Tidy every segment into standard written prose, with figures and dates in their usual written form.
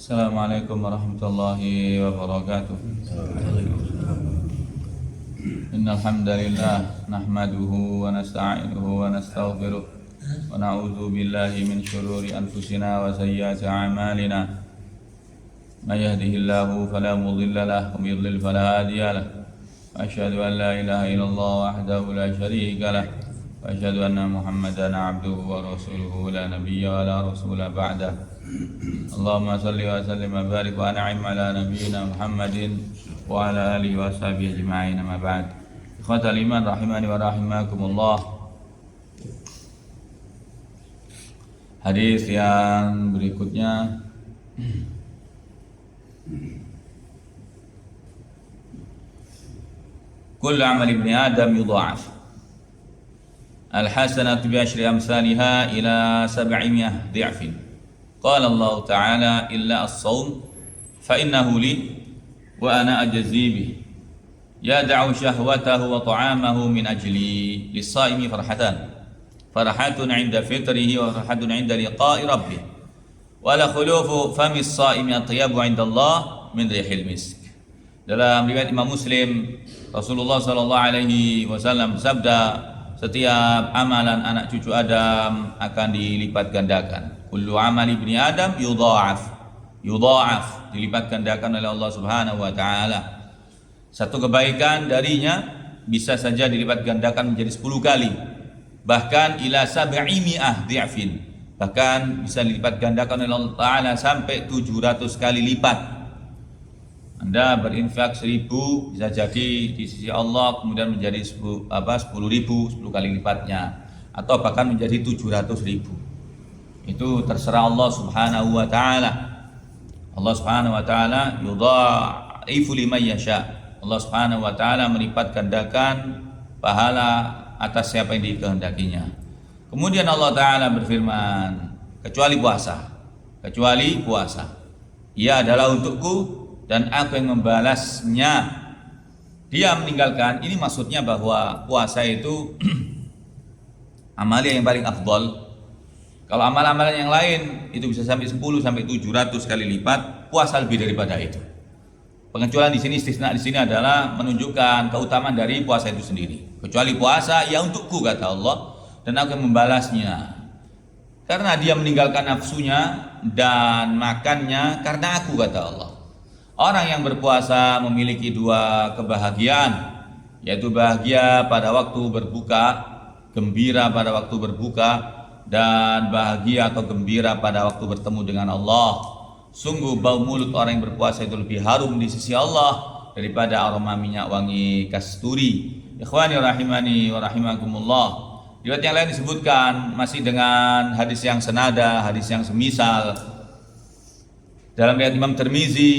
Assalamualaikum warahmatullahi wabarakatuh. Innal hamdalillah nahmaduhu wa nasta'inuhu wa nastaghfiruh wa na'udzu billahi min shururi anfusina wa sayyiati a'malina. May yahdihillahu fala mudilla lahu wa may yudlil fala hadiya lahu. Wa asyhadu an la ilaha illallah wahdahu la syarika lahu wa asyhadu anna Muhammadan 'abduhu wa rasuluhu la nabiyya wa la rasula ba'dahu. Allahumma salli wa sallim wa barik wa an'im ala nabiyyina Muhammadin wa ala alihi wa sahbihi ajma'in, amma ba'd. Ikhwatal iman rahimani wa rahimakumullah. Hadis yang berikutnya kullu amal ibni adam yudha'af al-hasanatu bi asyri amsalha ila 700 dhi'fin. Qala Allah Ta'ala illa as-sawm fa innahu li wa ana ajzi bih yad'u syahwatahu wa ta'amahu min ajli lis-saimi farhatun 'inda fitrihi wa farhatun 'inda liqa'i rabbih wa la khulufu fami as-saimi atyabu 'inda Allah min rihil misk. Dalam riwayat Imam Muslim, Rasulullah sallallahu alaihi wasallam bersabda, setiap amalan anak cucu Adam akan dilipat gandakan. Kullu amal ibni Adam yudha'af, dilipat gandakan oleh Allah Subhanahu wa taala. Satu kebaikan darinya bisa saja dilipat gandakan menjadi 10 kali, bahkan ila 700 dhi'fin, bahkan bisa dilipat gandakan oleh Allah taala sampai 700 kali lipat. Anda berinfak 1000 bisa jadi di sisi Allah kemudian menjadi 10.000, 10 kali lipatnya, atau bahkan menjadi 700.000. Itu terserah Allah Subhanahu wa taala. Allah Subhanahu wa taala yudha'ifu liman yasha. Allah Subhanahu wa taala melipat gandakan pahala atas siapa yang dikehendakinya. Kemudian Allah taala berfirman, kecuali puasa. Ia adalah untukku dan aku yang membalasnya. Dia meninggalkan, ini maksudnya bahwa puasa itu amalia yang paling afdal. Kalau amalan-amalan yang lain itu bisa sampai 10 sampai 700 kali lipat, puasa lebih daripada itu. Pengecualian di sini, istisna di sini adalah menunjukkan keutamaan dari puasa itu sendiri. Kecuali puasa, ya untukku kata Allah, dan aku yang membalasnya. Karena dia meninggalkan nafsunya dan makannya karena aku kata Allah. Orang yang berpuasa memiliki 2 kebahagiaan, yaitu bahagia pada waktu berbuka, gembira pada waktu berbuka, dan bahagia atau gembira pada waktu bertemu dengan Allah. Sungguh bau mulut orang yang berpuasa itu lebih harum di sisi Allah daripada aroma minyak wangi kasturi. Ikhwani rahimani wa rahimakumullah. Riwayat yang lain disebutkan masih dengan hadis yang senada, hadis yang semisal. Dalam riwayat Imam Tirmizi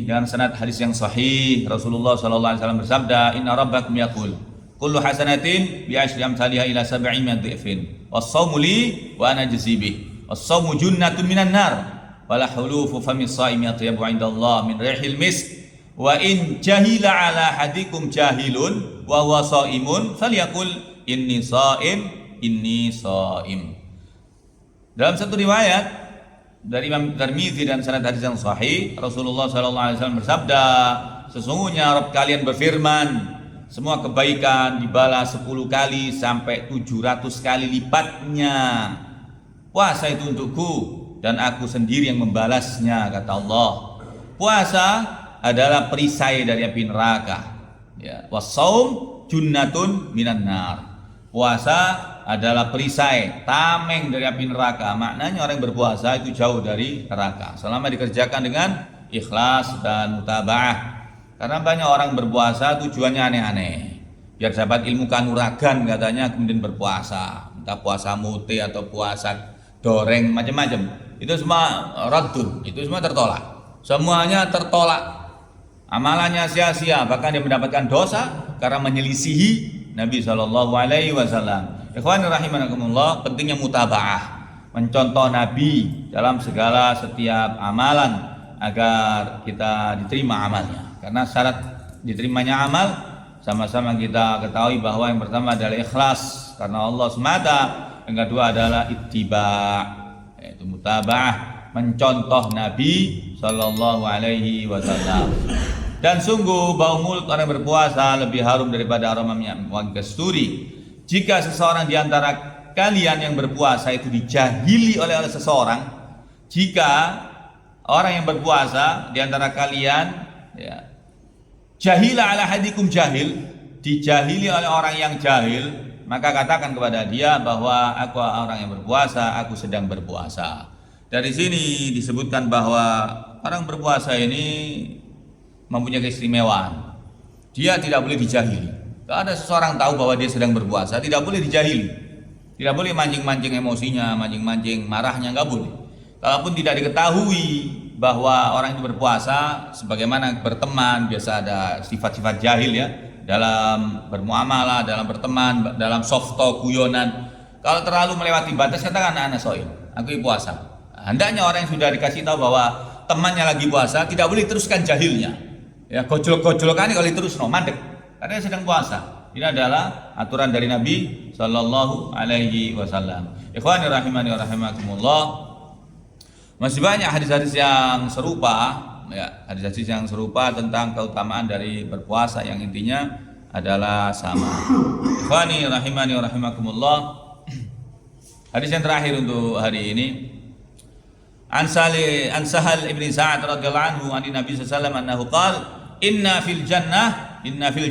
dengan sanad hadis yang sahih, Rasulullah sallallahu alaihi wasallam bersabda, "Inna rabbakum yaqul kullu hasanatin bi asyri amsalha ila 700 dhi'fin was-shawmu li wa ana ajzi bih was-shawmu junnatun minan nar wa la hulufu fami as-shaimi atyabu 'inda Allah min rihil misk wa in jahila ala hadikum jahilun wa huwa shaimun falyaqul inni shaim." Dalam satu riwayat dari Imam Tirmizi dan sanad hadis yang sahih, Rasulullah sallallahu alaihi wasallam bersabda, sesungguhnya Rabb kalian berfirman, semua kebaikan dibalas 10 kali sampai 700 kali lipatnya. Puasa itu untukku dan aku sendiri yang membalasnya kata Allah. Puasa adalah perisai dari api neraka. Ya, was-shaum junnatun minan nar. Puasa adalah perisai, tameng dari api neraka. Maknanya orang yang berpuasa itu jauh dari neraka selama dikerjakan dengan ikhlas dan mutaba'ah. Karena banyak orang berpuasa tujuannya aneh-aneh, biar dapat ilmu kanuragan katanya, kemudian berpuasa, entah puasa mute atau puasa doreng, macam-macam. Itu semua raddun, itu semua tertolak. Semuanya tertolak. Amalannya sia-sia, bahkan dia mendapatkan dosa karena menyelisihi Nabi sallallahu alaihi wasallam. Ikhwani rahimakumullah, pentingnya mutaba'ah, mencontoh Nabi dalam segala setiap amalan agar kita diterima amalnya. Karena syarat diterimanya amal sama-sama kita ketahui bahwa yang pertama adalah ikhlas karena Allah semata, yang kedua adalah ittiba, yaitu mutaba'ah, mencontoh Nabi Sallallahu Alaihi Wasallam. Dan sungguh bau mulut orang berpuasa lebih harum daripada aroma minyak wangi kasturi. Jika seseorang di antara kalian yang berpuasa itu dijahili oleh seseorang, jika orang yang berpuasa di antara kalian, ya, jahila ala hadikum jahil, dijahili oleh orang yang jahil, maka katakan kepada dia bahwa aku orang yang berpuasa, aku sedang berpuasa. Dari sini disebutkan bahwa orang berpuasa ini mempunyai keistimewaan. Dia tidak boleh dijahili. Kalau ada seseorang tahu bahwa dia sedang berpuasa, tidak boleh dijahili. Tidak boleh mancing-mancing emosinya, mancing-mancing marahnya, nggak boleh. Kalaupun tidak diketahui bahwa orang itu berpuasa, sebagaimana berteman, biasa ada sifat-sifat jahil ya, dalam bermuamalah, dalam berteman, dalam soft talk, guyonan. Kalau terlalu melewati batas, katakan anak soim, aku puasa. Hendaknya orang yang sudah dikasih tahu bahwa temannya lagi puasa, tidak boleh teruskan jahilnya. Ya, gojol-gojolkan kalau terus mandek, karena dia sedang puasa. Ini adalah aturan dari Nabi Sallallahu Alaihi Wasallam. Ikhwani rahimani wa rahimakumullah. Masih banyak hadis-hadis yang serupa, ya, hadis-hadis yang serupa tentang keutamaan dari berpuasa yang intinya adalah sama. Ikhwani rahimani wa rahimakumullah. Hadis yang terakhir untuk hari ini. An Sahal ibn Sa'ad radhiyallahu anhu an Nabi sallallahu alaihi wasallam annahu qala inna fil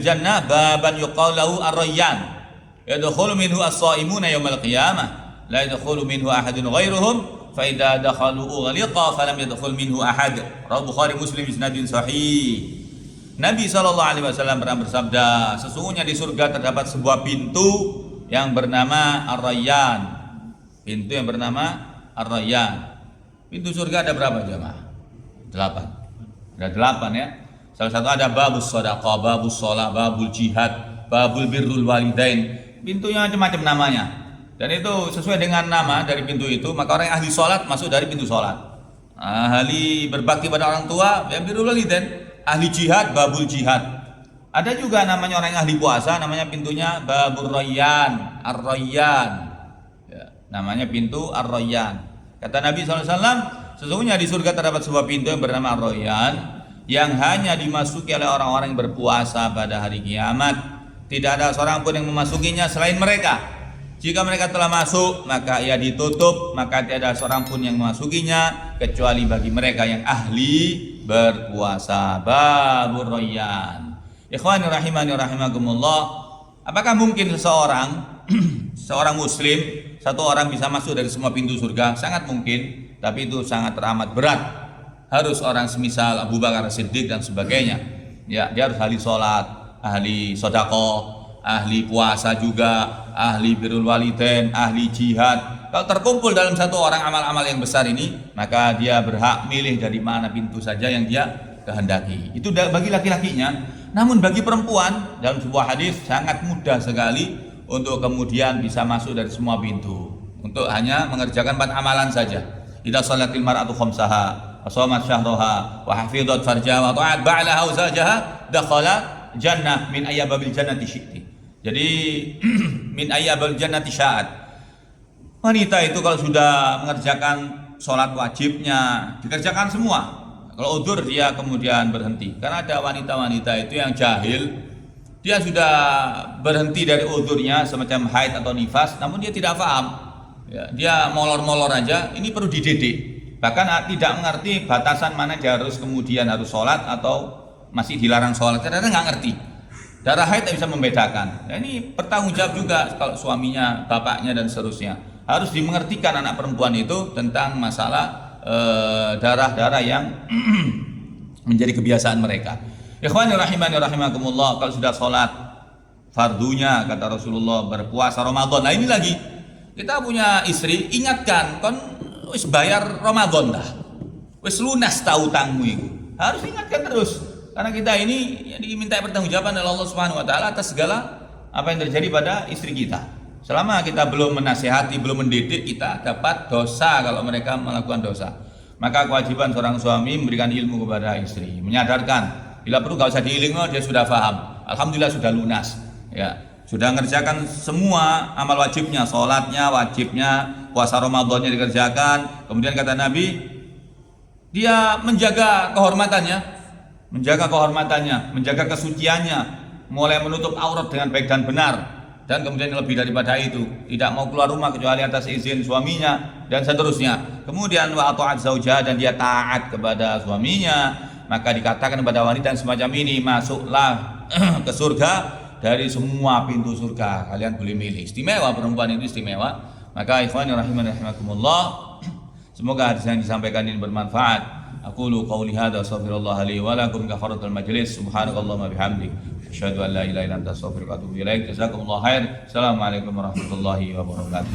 jannah baban yuqalu lahu ar-rayyan yadkhulu minhu as-sha'imuna yaumal qiyamah la yadkhulu minhu ahadun ghairuhum fa idza dakhalu ughliqa falam yadkhul minhu ahad. Rawahu Bukhari Muslim isnadun sahih. Nabi sallallahu alaihi wasallam pernah bersabda, sesungguhnya di surga terdapat sebuah pintu yang bernama Ar-Rayyan. Pintu yang bernama Ar-Rayyan. Pintu surga ada berapa jemaah? 8. Ada 8 ya. Salah satu ada babus shadaqah, babus shalah, babul jihad, babul birrul walidain. Pintunya macam-macam namanya. Dan itu sesuai dengan nama dari pintu itu, maka orang yang ahli sholat masuk dari pintu sholat. Ahli berbakti pada orang tua, yang birrul walidain. Ahli jihad, babul jihad. Ada juga namanya orang yang ahli puasa, namanya pintunya babur rayyan, ar-rayyan. Ya, namanya pintu ar-rayyan. Kata Nabi SAW, sesungguhnya di surga terdapat sebuah pintu yang bernama Ar-Rayyan yang hanya dimasuki oleh orang-orang yang berpuasa pada hari kiamat. Tidak ada seorang pun yang memasukinya selain mereka. Jika mereka telah masuk, maka ia ditutup, maka tidak ada seorang pun yang memasukinya kecuali bagi mereka yang ahli berpuasa. Babur Rayyan. Ikhwani rahimani rahimakumullah. Apakah mungkin seorang muslim, satu orang bisa masuk dari semua pintu surga? Sangat mungkin, tapi itu sangat teramat berat. Harus orang semisal Abu Bakar Siddiq dan sebagainya. Ya, dia harus ahli sholat, ahli sedekah, ahli puasa juga, ahli birrul walidain, ahli jihad. Kalau terkumpul dalam satu orang amal-amal yang besar ini, maka dia berhak milih dari mana pintu saja yang dia kehendaki. Itu bagi laki-lakinya. Namun bagi perempuan, dalam sebuah hadis sangat mudah sekali untuk kemudian bisa masuk dari semua pintu, untuk hanya mengerjakan 4 amalan saja. Idza shalatil mar'atu khamsaha wa shamat syahraha wa hafizat farjaha wa ta'at ba'laha wa zawjaha dakhala jannah min ayyabil jannati syi'ti. Jadi min ayyabil jannati sya'at. Wanita itu kalau sudah mengerjakan sholat wajibnya, dikerjakan semua. Kalau udzur dia kemudian berhenti. Karena ada wanita-wanita itu yang jahil, dia sudah berhenti dari udzurnya semacam haid atau nifas, namun dia tidak paham. Ya, dia molor-molor aja, ini perlu dididik. Bahkan tidak mengerti batasan mana dia harus kemudian harus sholat atau masih dilarang sholat. Ternyata nggak ngerti. Darah haid tak bisa membedakan. Nah, ini bertanggung jawab juga kalau suaminya, bapaknya dan seterusnya. Harus dimengertikan anak perempuan itu tentang masalah darah-darah yang menjadi kebiasaan mereka. Ikhwani rahimani rahimakumullah, kalau sudah sholat fardunya kata Rasulullah berpuasa Ramadan. Nah ini lagi kita punya istri, ingatkan kon wis bayar Ramadan dah, wis lunas ta utangmu itu. Harus ingatkan terus karena kita ini diminta pertanggungjawaban oleh Allah Subhanahu wa taala atas segala apa yang terjadi pada istri kita. Selama kita belum menasihati, belum mendidik, kita dapat dosa kalau mereka melakukan dosa. Maka kewajiban seorang suami memberikan ilmu kepada istri, menyadarkan. Bila perlu gak usah diiling, dia sudah paham. Alhamdulillah sudah lunas. Ya, sudah mengerjakan semua amal wajibnya, sholatnya, wajibnya, puasa Ramadannya dikerjakan. Kemudian kata Nabi, dia menjaga kehormatannya, menjaga kesuciannya, mulai menutup aurat dengan baik dan benar, dan kemudian lebih daripada itu tidak mau keluar rumah kecuali atas izin suaminya dan seterusnya. Kemudian wa ta'at zaujah, dan dia taat kepada suaminya, maka dikatakan kepada wanita yang semacam ini, masuklah ke surga dari semua pintu surga, kalian boleh milih. Istimewa, perempuan itu istimewa. Maka ikhwani rahimani rahimakumullah, semoga hadis yang disampaikan ini bermanfaat. Aqulu qawli hadza astaghfirullah li wa lakum kafaratul majlis. Subhanakallahumma bihamdik asyhadu an la ilaha illa anta astaghfiruka wa atubu ilaik. Jazakumullahu khair. Assalamualaikum warahmatullahi wabarakatuh.